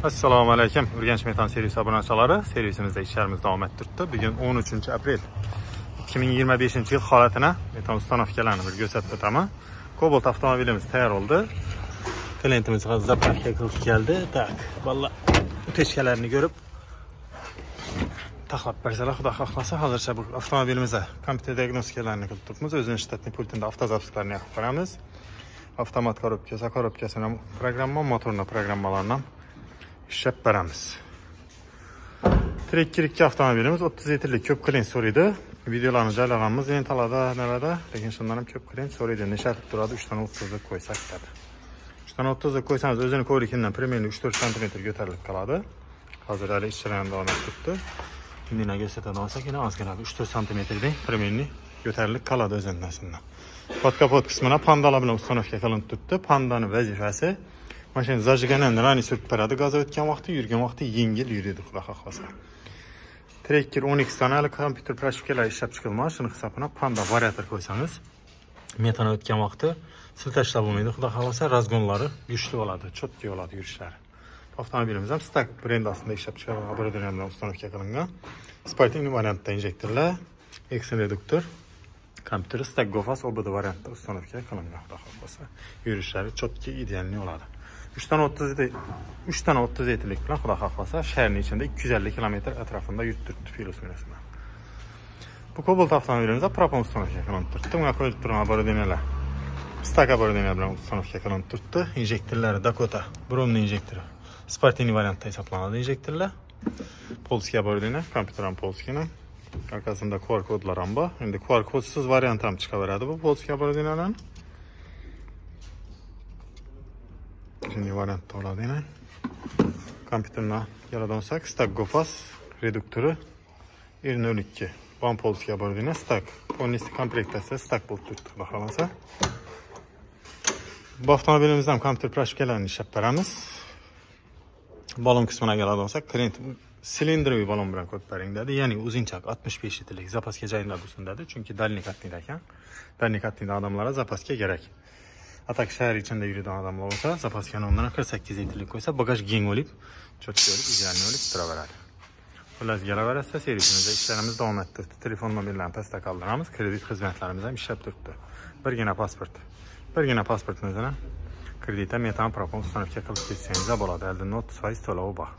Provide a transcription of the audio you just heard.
Assalomu alaykum. Urganch Metan servisi obunachilari. Servisimizda ishlarimiz davom ettirdi. Bugun 13 aprel 2025-yil holatini metan ustanovkalarini bir ko'rsatib o'taman. Cobalt avtomobilimiz tayyor bo'ldi. Klientimiz zapravka qilib keldi. Tak, valla utechkalarini ko'rib taxlab bersalar, xudo xohlasa, hozircha bu avtomobilimizda kompyuter diagnostikalarni qilib turibmiz. O'zining shtatniy pultida avtozapisklarni yoqib qo'yamiz. Avtomat korobkasini programma, motorni programmalarni ishlab beramiz. Trekkilikka avtomobilimiz 30 litrlik ko'p klient so'raydi. Videolarni joylaganmiz lentalarda, narada, lekin shundan ham ko'p klient so'raydi. Nishatib turadi, 3 dan 30 qo'ysak dedi. 3 dan 30 qo'ysangiz o'zini ko'rikidan primyerni 3-4 sm ko'tarilib qoladi. Hozir hali ishchilarni davom ettiribdi. Bundina ko'rsatadi olsak, yana ozgina 3-4 sm dek primyerni ko'tarilib qoladi o'zidan. Podkapot qismina pandalar bilan ustanovka qilinib turibdi. Pandani vazifasi mashina zajganini rani surib beradi. Gaz o'tgan vaqti, yurgan vaqti yengil yuradi, xudo xohlasa. Trekker 12 donali kompyuter proshifkalar ishlab chiqilmoq. Shuni hisobiga panda variator qo'ysangiz, metan o'tgan vaqti siltashlar bo'lmaydi. Xudo xohlasa, razgonlari kuchli bo'ladi, chotki bo'ladi yurishlari. Avtomobilimiz ham Stack brendi ostida ishlab chiqarilgan obradaniya bilan ustanovka qilingan. Sporting variantda injektorlar, Exxon reduktor, kompyuter Stack Gofas OBD variantda ustanovka qilingan. Xudo xohlasa, yurishlari chotki idealni bo'ladi. 3 dan 30 litrlik bilan xudo xohlasa shaharning ichida 250 km atrofida yurtiribdi plus minusini. Bu Cobalt avtomobilimizda propon ustanovka qilinib turibdi. Bunga qo'yilib turgan obradaniyalar Stack obradaniya bilan ustanovka qilinib turibdi. Injektorlari Dakota bromli injektori. Sporting variantda hisoblanadi injektorlar. Polskiy obradaniya, kompyuter ham polskiyni. Orqasida QR kodlar ham bor. Endi QR kodsiz variant ham chiqaveradi bu polskiy obradaniyalarni. Şimdi variantda oladi yana. Kompyuterni yaradonsak, Stack Gofas reduktori 202. Van polskiy obradaniya Stack. Polniy komplektatsiya Stack bo'lib turibdi, xudo xolasa. Bu avtomobilimizdan kompyuter proshifkalarini ishlab beramiz. Balon qismini yaradonsak, klient silindriy balon bilan ko'p bering dedi. Ya'ni uzinchaq 65 litrlik zapaska joyinda bo'lsin dedi. Chunki dalnikatnik ekan. Dalnikatnik odamlarga zapaska kerak. Atak shahar ichida yuradigan odamlar bo'lsa, zapaskani o'rniga 48 litrlik qo'ysa, bagaj keng bo'lib, cho'tki bo'lib, idealni bo'lib turaveradi. Xullas, kelaversa, servisimizda ishlarimiz davom ettirdi. Telefon nomerlarini pastda qoldiramiz. Kredit xizmatlarimiz ham ishlab turibdi. Birgina pasportimizni kreditda metan propon ustanovka qilib ketsangiz bo'ladi. Oldin 30% to'lov bor.